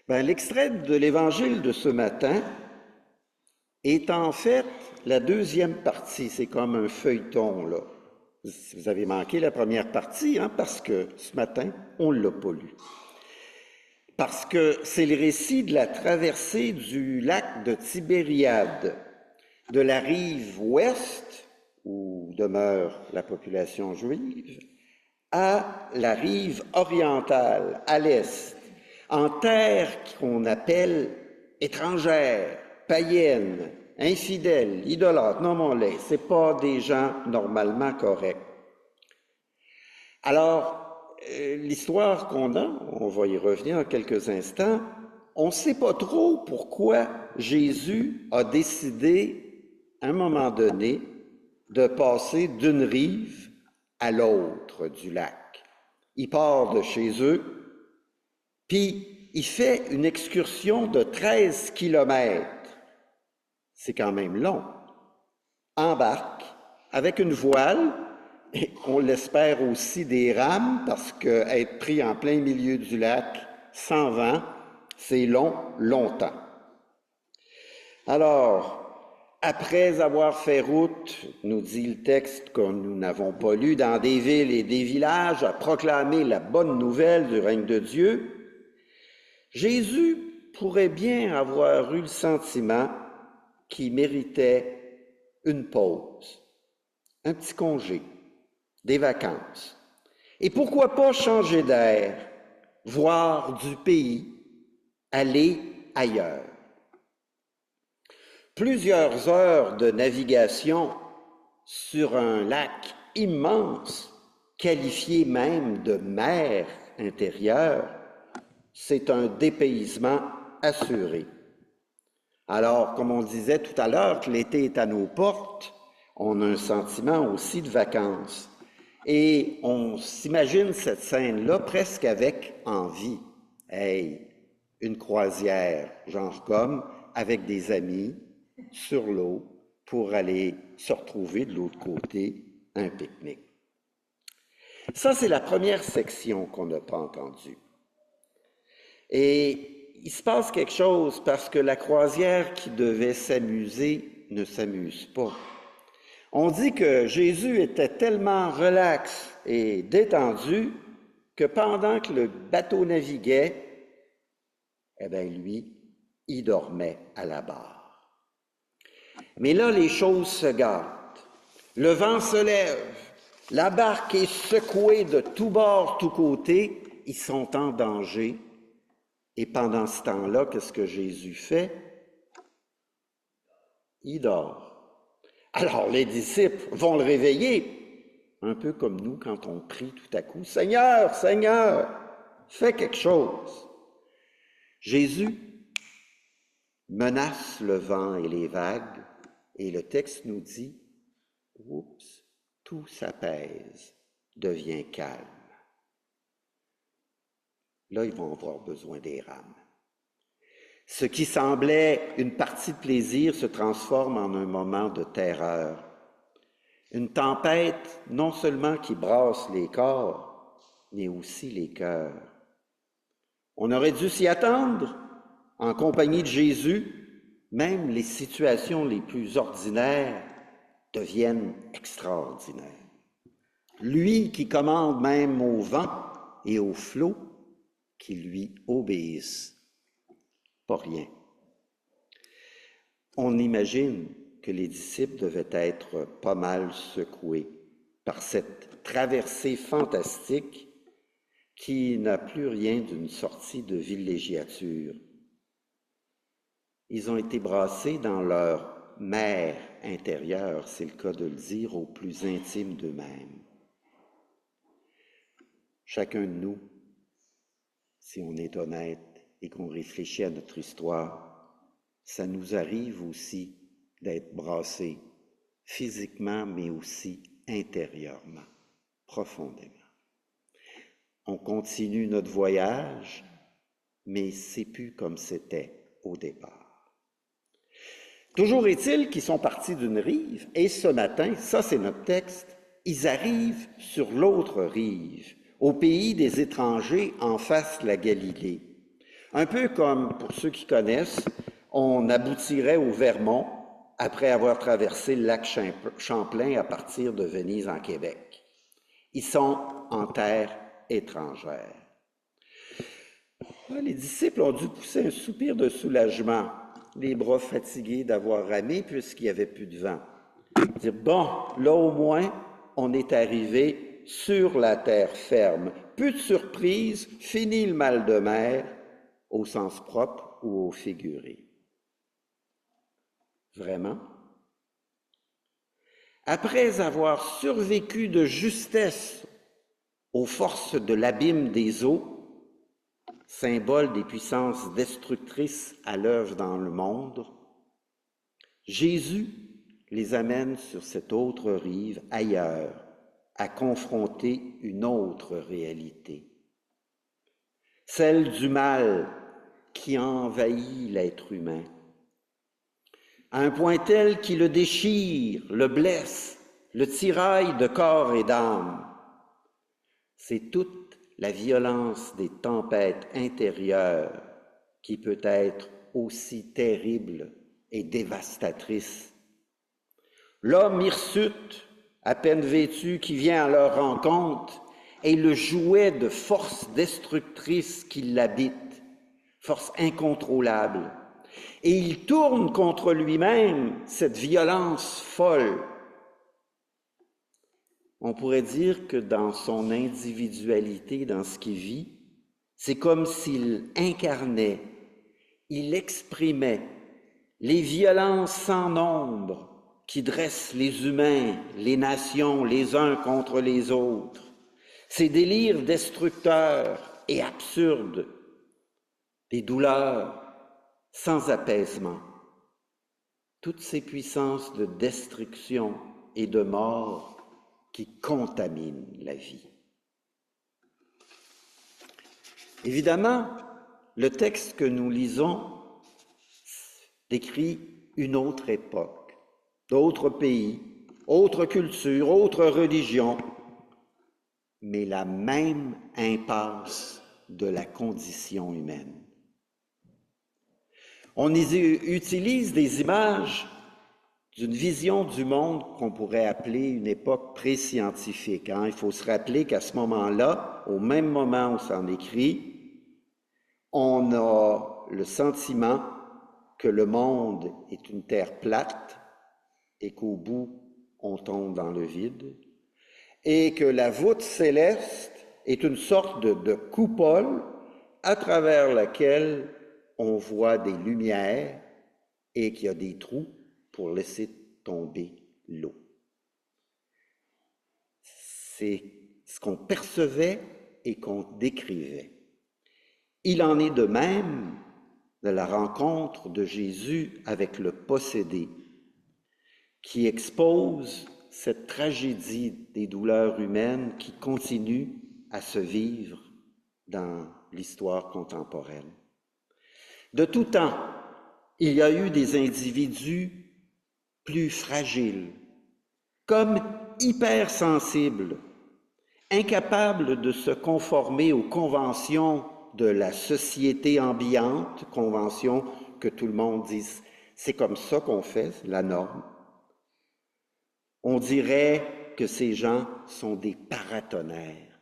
L'extrait de l'Évangile de ce matin est en fait la deuxième partie. C'est comme un feuilleton, là. Vous avez manqué la première partie, hein, parce que ce matin, on ne l'a pas lu. Parce que c'est le récit de la traversée du lac de Tibériade, de la rive ouest, où demeure la population juive, à la rive orientale, à l'est, en terre qu'on appelle étrangère, païenne, infidèle, idolâtre, nommons-les. Ce n'est pas des gens normalement corrects. Alors, l'histoire qu'on a, on va y revenir en quelques instants, on ne sait pas trop pourquoi Jésus a décidé, à un moment donné, de passer d'une rive à l'autre du lac. Il part de chez eux, puis il fait une excursion de 13 kilomètres. C'est quand même long. Embarque avec une voile, et on l'espère aussi des rames, parce qu'être pris en plein milieu du lac, sans vent, c'est long, longtemps. Alors, après avoir fait route, nous dit le texte que nous n'avons pas lu, dans des villes et des villages, à proclamer la bonne nouvelle du règne de Dieu, Jésus pourrait bien avoir eu le sentiment qu'il méritait une pause, un petit congé, des vacances. Et pourquoi pas changer d'air, voir du pays, aller ailleurs. Plusieurs heures de navigation sur un lac immense, qualifié même de mer intérieure, c'est un dépaysement assuré. Alors, comme on disait tout à l'heure que l'été est à nos portes, on a un sentiment aussi de vacances. Et on s'imagine cette scène-là presque avec envie. Hey, une croisière, genre comme, avec des amis, sur l'eau, pour aller se retrouver de l'autre côté, un pique-nique. Ça, c'est la première section qu'on n'a pas entendue. Et il se passe quelque chose parce que la croisière qui devait s'amuser ne s'amuse pas. On dit que Jésus était tellement relax et détendu que pendant que le bateau naviguait, eh bien lui, il dormait à la barre. Mais là, les choses se gâtent. Le vent se lève, la barque est secouée de tous bords, tous côtés, ils sont en danger. Et pendant ce temps-là, qu'est-ce que Jésus fait? Il dort. Alors les disciples vont le réveiller, un peu comme nous quand on prie tout à coup, « Seigneur, Seigneur, fais quelque chose. » Jésus menace le vent et les vagues, et le texte nous dit, « Oups, tout s'apaise, devient calme. » Là, ils vont avoir besoin des rames. Ce qui semblait une partie de plaisir se transforme en un moment de terreur. Une tempête non seulement qui brasse les corps, mais aussi les cœurs. On aurait dû s'y attendre. En compagnie de Jésus, même les situations les plus ordinaires deviennent extraordinaires. Lui qui commande même au vent et au flot, qui lui obéissent. Pas rien. On imagine que les disciples devaient être pas mal secoués par cette traversée fantastique qui n'a plus rien d'une sortie de villégiature. Ils ont été brassés dans leur mer intérieure, c'est le cas de le dire, au plus intime d'eux-mêmes. Chacun de nous, si on est honnête et qu'on réfléchit à notre histoire, ça nous arrive aussi d'être brassés physiquement, mais aussi intérieurement, profondément. On continue notre voyage, mais c'est plus comme c'était au départ. Toujours est-il qu'ils sont partis d'une rive, et ce matin, ça c'est notre texte, ils arrivent sur l'autre rive, au pays des étrangers en face de la Galilée. Un peu comme, pour ceux qui connaissent, on aboutirait au Vermont après avoir traversé le lac Champlain à partir de Venise en Québec. Ils sont en terre étrangère. Les disciples ont dû pousser un soupir de soulagement, les bras fatigués d'avoir ramé puisqu'il n'y avait plus de vent. Dire, bon, là au moins, on est arrivé sur la terre ferme. Plus de surprise, fini le mal de mer, au sens propre ou au figuré. Vraiment? Après avoir survécu de justesse aux forces de l'abîme des eaux, symbole des puissances destructrices à l'œuvre dans le monde, Jésus les amène sur cette autre rive, ailleurs, à confronter une autre réalité, celle du mal qui envahit l'être humain, à un point tel qu'il le déchire, le blesse, le tiraille de corps et d'âme. C'est toute la violence des tempêtes intérieures qui peut être aussi terrible et dévastatrice. L'homme hirsute, à peine vêtu, qui vient à leur rencontre, est le jouet de forces destructrices qui l'habitent, forces incontrôlables. Et il tourne contre lui-même cette violence folle. On pourrait dire que dans son individualité, dans ce qu'il vit, c'est comme s'il incarnait, il exprimait les violences sans nombre qui dressent les humains, les nations, les uns contre les autres, ces délires destructeurs et absurdes, des douleurs sans apaisement, toutes ces puissances de destruction et de mort qui contaminent la vie. Évidemment, le texte que nous lisons décrit une autre époque, d'autres pays, autre culture, autre religion, mais la même impasse de la condition humaine. On y utilise des images d'une vision du monde qu'on pourrait appeler une époque pré-scientifique. Il faut se rappeler qu'à ce moment-là, au même moment où c'en écrit, on a le sentiment que le monde est une terre plate et qu'au bout, on tombe dans le vide, et que la voûte céleste est une sorte de coupole à travers laquelle on voit des lumières et qu'il y a des trous pour laisser tomber l'eau. C'est ce qu'on percevait et qu'on décrivait. Il en est de même de la rencontre de Jésus avec le possédé, qui expose cette tragédie des douleurs humaines qui continue à se vivre dans l'histoire contemporaine. De tout temps, il y a eu des individus plus fragiles, comme hypersensibles, incapables de se conformer aux conventions de la société ambiante, conventions que tout le monde dit, c'est comme ça qu'on fait, c'est la norme. On dirait que ces gens sont des paratonnerres,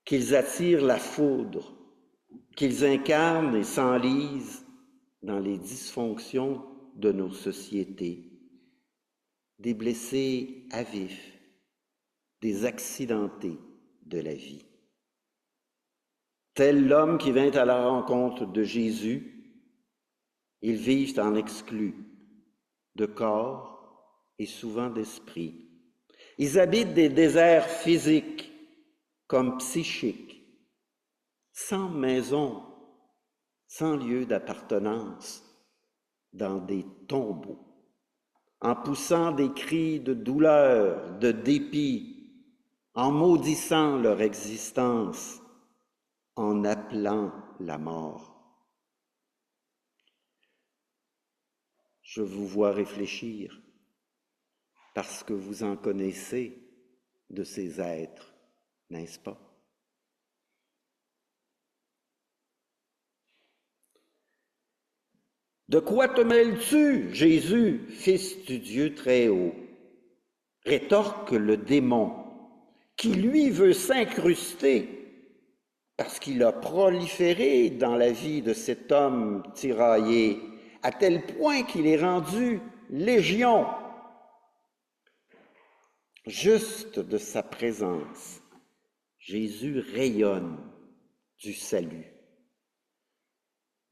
qu'ils attirent la foudre, qu'ils incarnent et s'enlisent dans les dysfonctions de nos sociétés, des blessés à vif, des accidentés de la vie. Tel l'homme qui vint à la rencontre de Jésus, ils vivent en exclus de corps et souvent d'esprit. Ils habitent des déserts physiques comme psychiques, sans maison, sans lieu d'appartenance, dans des tombeaux, en poussant des cris de douleur, de dépit, en maudissant leur existence, en appelant la mort. Je vous vois réfléchir, parce que vous en connaissez de ces êtres, n'est-ce pas? De quoi te mêles-tu, Jésus, fils du Dieu très haut? Rétorque le démon, qui lui veut s'incruster parce qu'il a proliféré dans la vie de cet homme tiraillé, à tel point qu'il est rendu légion. Juste de sa présence, Jésus rayonne du salut.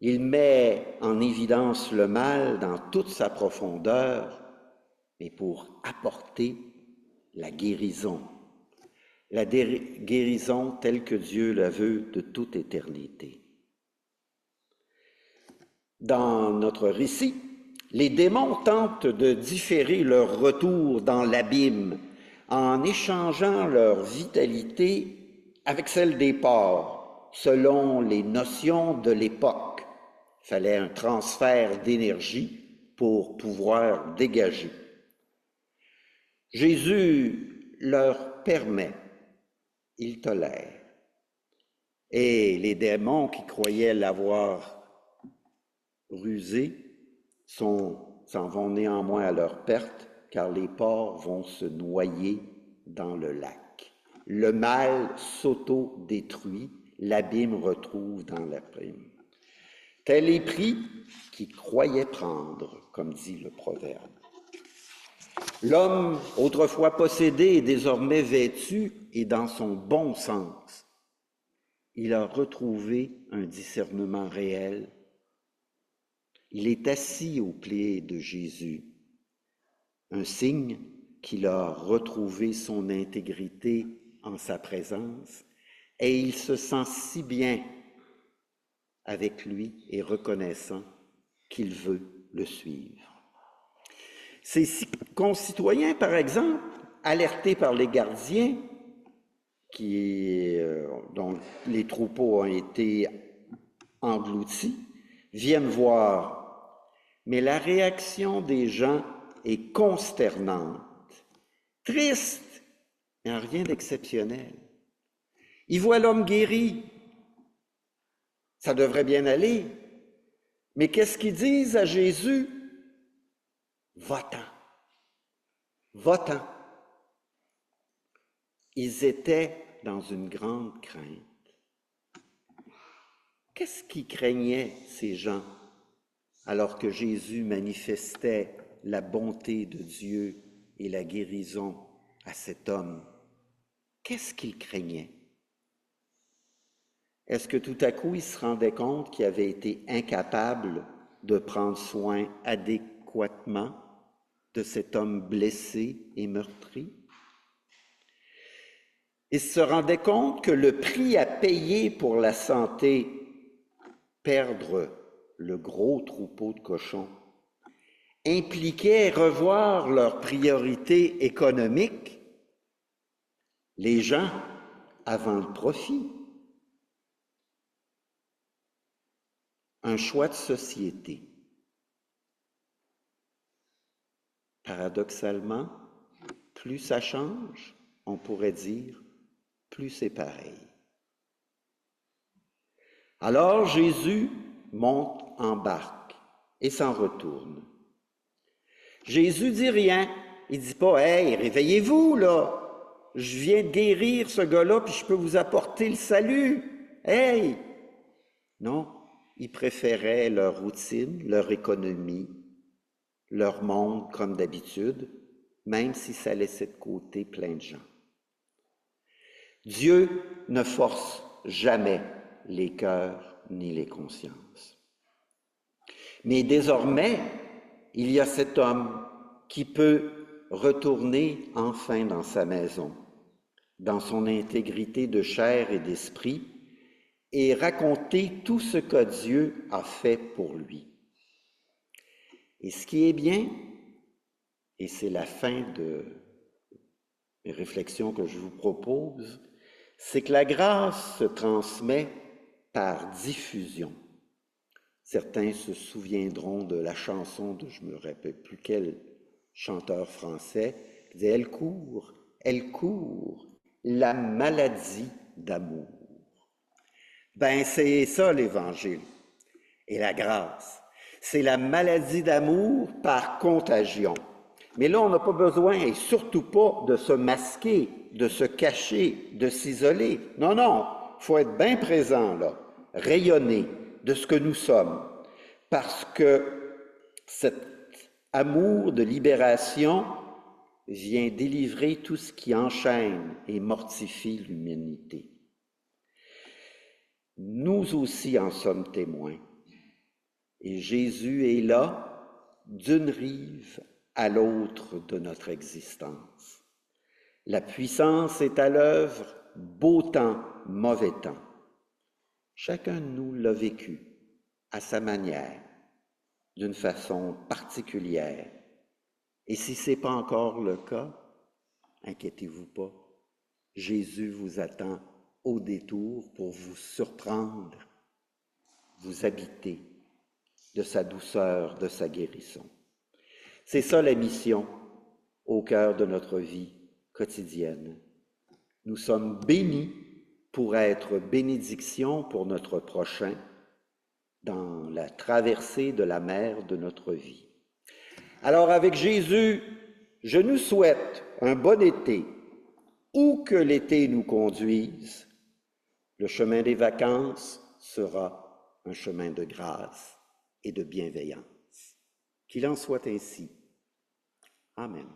Il met en évidence le mal dans toute sa profondeur, mais pour apporter la guérison. La guérison telle que Dieu la veut de toute éternité. Dans notre récit, les démons tentent de différer leur retour dans l'abîme en échangeant leur vitalité avec celle des porcs, selon les notions de l'époque. Il fallait un transfert d'énergie pour pouvoir dégager. Jésus leur permet, il tolère. Et les démons qui croyaient l'avoir rusé s'en vont néanmoins à leur perte, car les porcs vont se noyer dans le lac. Le mal s'auto-détruit, l'abîme retrouve dans l'abîme. Tel est pris qui croyait prendre, comme dit le proverbe. L'homme, autrefois possédé et désormais vêtu, est dans son bon sens. Il a retrouvé un discernement réel. Il est assis aux pieds de Jésus, un signe qu'il a retrouvé son intégrité en sa présence, et il se sent si bien avec lui et reconnaissant qu'il veut le suivre. Ses concitoyens, par exemple, alertés par les gardiens, dont les troupeaux ont été engloutis, viennent voir. Mais la réaction des gens est consternante, triste, mais rien d'exceptionnel. Ils voient l'homme guéri. Ça devrait bien aller. Mais qu'est-ce qu'ils disent à Jésus? Va-t'en. Va-t'en. Ils étaient dans une grande crainte. Qu'est-ce qui craignait ces gens alors que Jésus manifestait la bonté de Dieu et la guérison à cet homme? Qu'est-ce qu'ils craignaient? Est-ce que tout à coup, ils se rendaient compte qu'ils avaient été incapables de prendre soin adéquatement de cet homme blessé et meurtri? Ils se rendaient compte que le prix à payer pour la santé, perdre le gros troupeau de cochons, impliquait revoir leurs priorités économiques, les gens avant le profit. Un choix de société. Paradoxalement, plus ça change, on pourrait dire, plus c'est pareil. Alors Jésus monte en barque et s'en retourne. Jésus dit rien. Il dit pas « Hey, réveillez-vous, là! Je viens de guérir ce gars-là, puis je peux vous apporter le salut! Hey! » Non, ils préféraient leur routine, leur économie, leur monde comme d'habitude, même si ça laissait de côté plein de gens. Dieu ne force jamais les cœurs ni les consciences. Mais désormais, il y a cet homme qui peut retourner enfin dans sa maison, dans son intégrité de chair et d'esprit, et raconter tout ce que Dieu a fait pour lui. Et ce qui est bien, et c'est la fin de mes réflexions que je vous propose, c'est que la grâce se transmet par diffusion. Certains se souviendront de la chanson de je ne me rappelle plus quel chanteur français, qui disait elle court, la maladie d'amour. Ben c'est ça l'Évangile et la grâce. C'est la maladie d'amour par contagion. Mais là, on n'a pas besoin, et surtout pas, de se masquer, de se cacher, de s'isoler. Non, non, il faut être bien présent, là, rayonner de ce que nous sommes. Parce que cet amour de libération vient délivrer tout ce qui enchaîne et mortifie l'humanité. Nous aussi en sommes témoins. Et Jésus est là, d'une rive à l'autre de notre existence. La puissance est à l'œuvre, beau temps, mauvais temps. Chacun de nous l'a vécu à sa manière, d'une façon particulière. Et si ce n'est pas encore le cas, inquiétez-vous pas, Jésus vous attend au détour pour vous surprendre, vous habiter de sa douceur, de sa guérison. C'est ça la mission au cœur de notre vie quotidienne. Nous sommes bénis pour être bénédiction pour notre prochain dans la traversée de la mer de notre vie. Alors avec Jésus, je nous souhaite un bon été, où que l'été nous conduise. Le chemin des vacances sera un chemin de grâce et de bienveillance. Qu'il en soit ainsi. Amen.